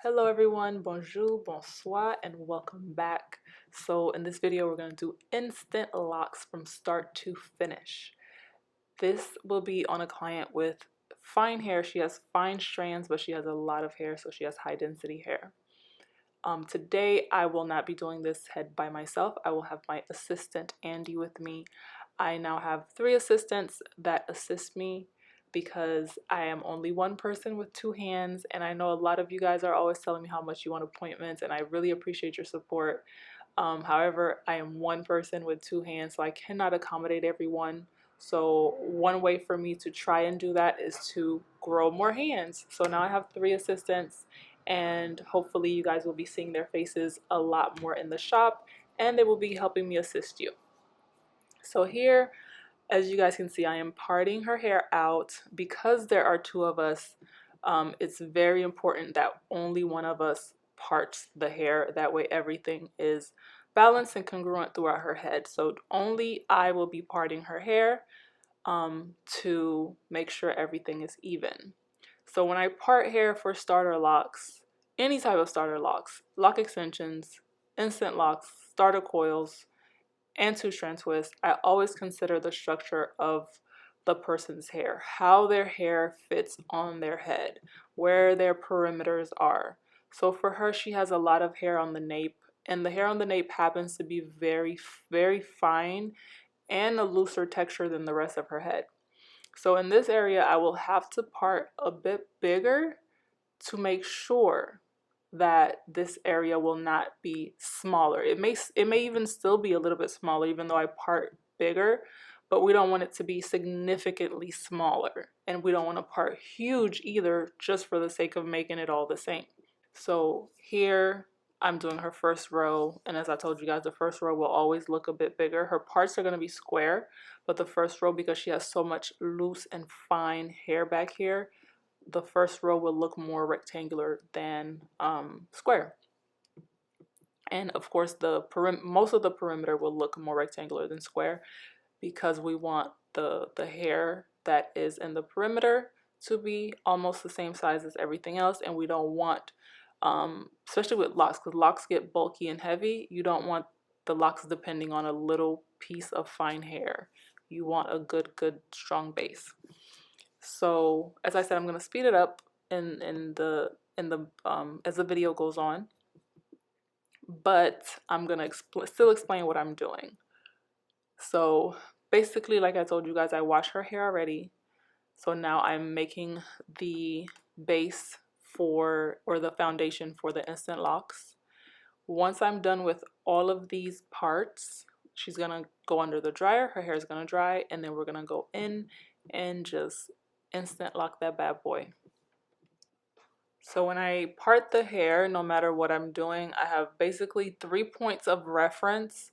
Hello everyone, bonjour, bonsoir, and welcome back. So in this video, we're going to do instant locks from start to finish. This will be on a client with fine hair. She has fine strands, but she has a lot of hair, so she has high density hair. Today, I will not be doing this head by myself. I will have my assistant, Andy, with me. I now have 3 assistants that assist me because I am only one person with 2 hands, and I know a lot of you guys are always telling me how much you want appointments, and I really appreciate your support. However, I am one person with 2 hands, so I cannot accommodate everyone. So one way for me to try and do that is to grow more hands. So now I have 3 assistants, and hopefully you guys will be seeing their faces a lot more in the shop, and they will be helping me assist you. So here, as you guys can see, I am parting her hair out. Because there are 2 of us, it's very important that only one of us parts the hair. That way everything is balanced and congruent throughout her head. So only I will be parting her hair to make sure everything is even. So when I part hair for starter locks, any type of starter locks, lock extensions, instant locks, starter coils, and 2-strand twists, I always consider the structure of the person's hair, how their hair fits on their head, where their perimeters are. So for her, she has a lot of hair on the nape, and the hair on the nape happens to be very, very fine and a looser texture than the rest of her head. So in this area, I will have to part a bit bigger to make sure that this area will not be smaller. It may even still be a little bit smaller even though I part bigger, but we don't want it to be significantly smaller, and we don't want to part huge either just for the sake of making it all the same. So here I'm doing her first row, and as I told you guys, the first row will always look a bit bigger. Her parts are going to be square, but the first row, because she has so much loose and fine hair back here, the first row will look more rectangular than square. And of course, most of the perimeter will look more rectangular than square, because we want the hair that is in the perimeter to be almost the same size as everything else. And we don't want, especially with locks, because locks get bulky and heavy, you don't want the locks depending on a little piece of fine hair. You want a good strong base. So as I said, I'm going to speed it up in the as the video goes on, but I'm going to still explain what I'm doing. So basically, like I told you guys, I washed her hair already. So now I'm making the base or the foundation for the instant locks. Once I'm done with all of these parts, she's going to go under the dryer, her hair is going to dry, and then we're going to go in and just instant lock that bad boy. So when I part the hair, no matter what I'm doing, I have basically 3 points of reference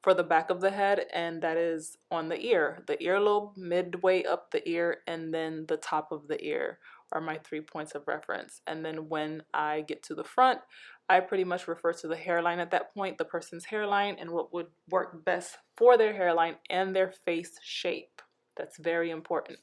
for the back of the head, and that is on the earlobe, midway up the ear, and then the top of the ear are my 3 points of reference. And then when I get to the front, I pretty much refer to the hairline at that point, the person's hairline, and what would work best for their hairline and their face shape. That's very important.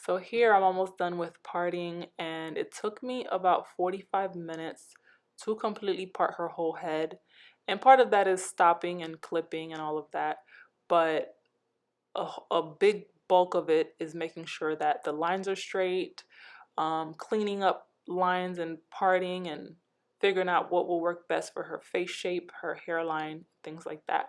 So here I'm almost done with parting, and it took me about 45 minutes to completely part her whole head. And part of that is stopping and clipping and all of that, but a big bulk of it is making sure that the lines are straight, cleaning up lines and parting and figuring out what will work best for her face shape, her hairline, things like that.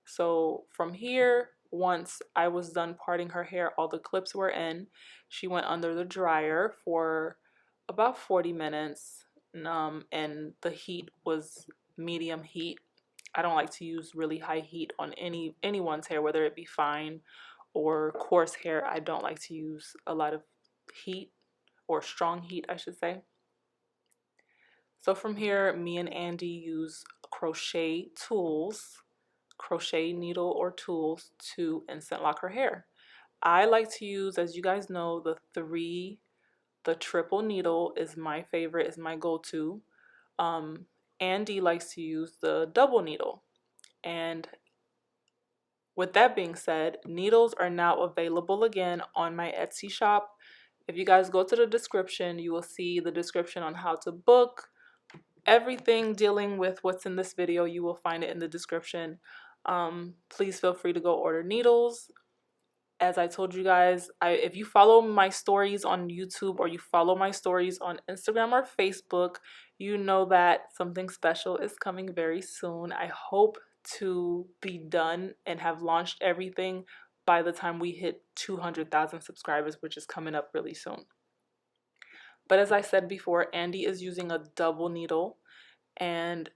So from here, once I was done parting her hair, all the clips were in. She went under the dryer for about 40 minutes, and the heat was medium heat. I don't like to use really high heat on anyone's hair, whether it be fine or coarse hair. I don't like to use a lot of heat, or strong heat, I should say. So from here, me and Andy use crochet needle or tools to instant lock her hair. I like to use, as you guys know, the triple needle is my favorite, is my go-to. Andy likes to use the double needle. And with that being said, needles are now available again on my Etsy shop. If you guys go to the description, you will see the description on how to book. Everything dealing with what's in this video, you will find it in the description. Please feel free to go order needles. As I told you guys, if you follow my stories on YouTube or you follow my stories on Instagram or Facebook, you know that something special is coming very soon. I hope to be done and have launched everything by the time we hit 200,000 subscribers, which is coming up really soon. But as I said before, Andy is using a double needle, and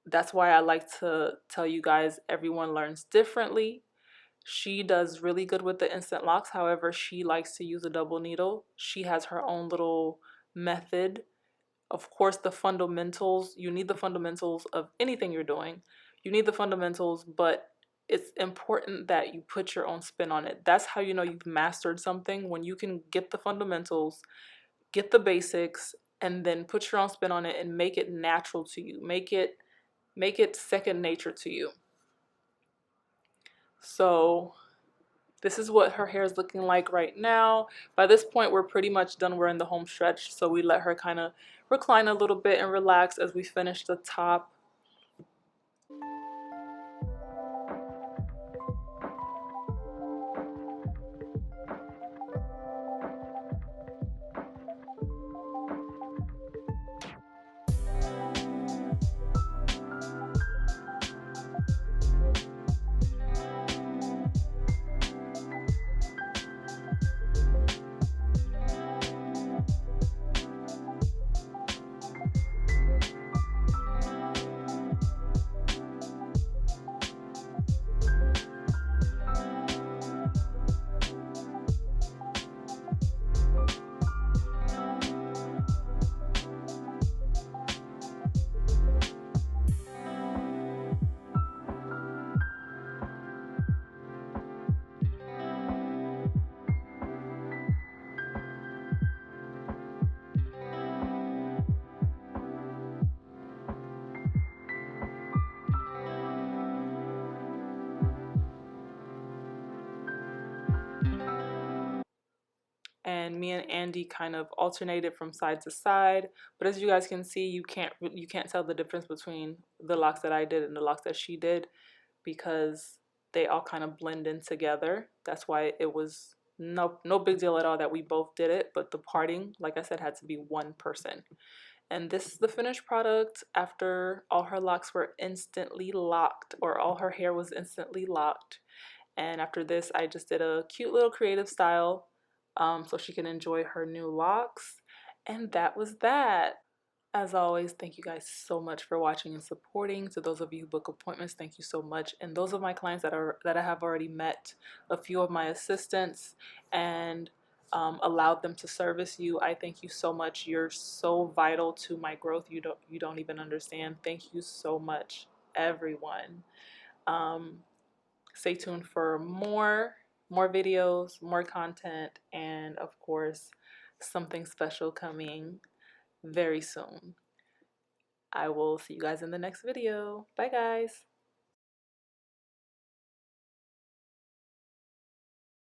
that's why I like to tell you guys everyone learns differently. She does really good with the instant locks. However, she likes to use a double needle. She has her own little method. Of course, the fundamentals, you need the fundamentals of anything you're doing. You need the fundamentals, but it's important that you put your own spin on it. That's how you know you've mastered something, when you can get the fundamentals, get the basics, and then put your own spin on it and make it natural to you. Make it second nature to you. So this is what her hair is looking like right now. By this point, we're pretty much done. We're in the home stretch, so we let her kind of recline a little bit and relax as we finish the top. And me and Andy kind of alternated from side to side. But as you guys can see, you can't tell the difference between the locks that I did and the locks that she did, because they all kind of blend in together. That's why it was no big deal at all that we both did it. But the parting, like I said, had to be one person. And this is the finished product after all her locks were instantly locked, or all her hair was instantly locked. And after this, I just did a cute little creative style, so she can enjoy her new locks. And that was that. As always, thank you guys so much for watching and supporting. To those of you who book appointments, thank you so much. And those of my clients that I have already met, a few of my assistants, and allowed them to service you, I thank you so much. You're so vital to my growth. You don't even understand. Thank you so much, everyone. Stay tuned for more videos, more content, and of course, something special coming very soon. I will see you guys in the next video. Bye, guys.